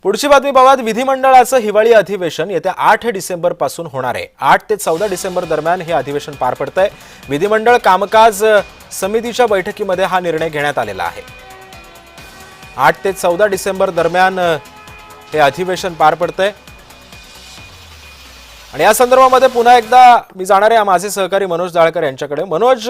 पुढची बातमी पाहत विधिमंडळाचं हिवाळी अधिवेशन येत्या 8 डिसेंबर पासून होणार आहे। 8 ते 14 डिसेंबर दरम्यान हे अधिवेशन पार पडतंय। विधिमंडळ कामकाज समितीच्या बैठकीमध्ये हा निर्णय घेण्यात आलेला आहे। 8 ते 14 डिसेंबर दरम्यान हे अधिवेशन पार पडतंय आणि या संदर्भामध्ये पुन्हा एकदा मी जाणार आहे माझे सहकारी मनोज दाळकर यांच्याकडे। मनोज,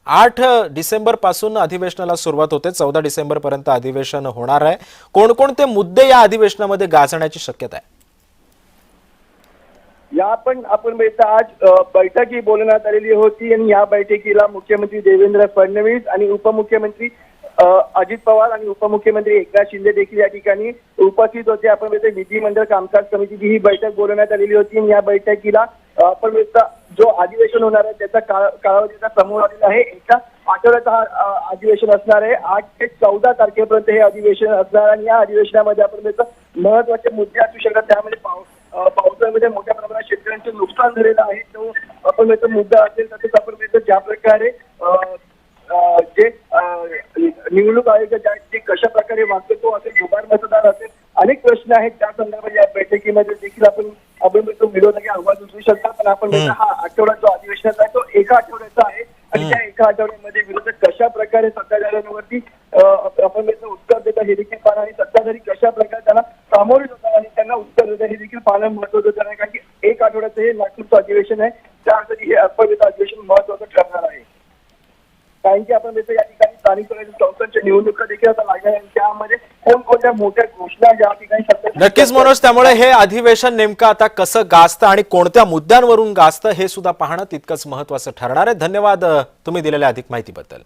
8 डिसेंबर पासून अधिवेशनाला सुरुवात होते, 14 डिसेंबर पर्यंत अधिवेशन होणार आहे। कोणकोणते मुद्दे या अधिवेशनामध्ये गाजण्याची शक्यता आहे? आपण आज बैठकी बोलवण्यात आलेली होती आणि या बैठकीला मुख्यमंत्री देवेंद्र फडणवीस आणि उपमुख्यमंत्री अजित पवार आणि उपमुख्यमंत्री एकनाथ शिंदे देखील या ठिकाणी उपस्थित होते। आपण विधिमंडळ कामकाज समितीची ही बैठक बोलवण्यात आलेली होती आणि या बैठकीला आपण जो अधिवेशन होणार आहे त्याचा कालावधीचा समोर आलेला आहे। एका आठवड्याचा हा अधिवेशन असणार आहे। 8 ते 14 तारखेपर्यंत हे अधिवेशन असणार आणि या अधिवेशनामध्ये आपण महत्त्वाचे मुद्दे असू शकतात। त्यामध्ये पावसाळ्यामध्ये मोठ्या प्रमाणात शेतकऱ्यांचे नुकसान झालेलं आहे, तो आपण मुद्दा असेल। तसेच आपण ज्या प्रकारे जे निवडणूक आयोग जे कशा प्रकारे वागतो तो असेल, दुबार मतदार असेल, अनेक प्रश्न आहेत त्या संदर्भात या बैठकीमध्ये देखील आपण विरोधक आवाज उचलू शकतात। पण आपण हा आठवडा जो अधिवेशनाचा आहे तो एका आठवड्याचा आहे आणि त्या एका आठवड्यामध्ये विरोधक कशा प्रकारे सत्ताधाऱ्यांवरती आपण उत्तर देतात हे देखील पाहणं आणि सत्ताधारी कशा प्रकारे त्यांना सामोरे जातात आणि त्यांना उत्तर देतात हे देखील पाहणं महत्त्वाचं आहे। कारण की एक आठवड्याचं हे नागपूरचं अधिवेशन आहे, त्यासाठी हे अधिवेशन महत्त्वाचं ठरणार आहे। कारण की आपण या ठिकाणी स्थानिक स्वराज्य संस्थांच्या निवडणुका देखील आता लागणार आहेत, त्यामध्ये कोणकोणत्या मोठ्या घोषणा या ठिकाणी नक्कीच मनोज, त्यामुळे हे अधिवेशन नेमकं आता कसं गाजतं आणि कोणत्या मुद्द्यांवरून गाजतं हे सुद्धा पाहणं तितकंच महत्त्वाचं ठरणार आहे। धन्यवाद तुम्ही दिलेल्या अधिक माहितीबद्दल।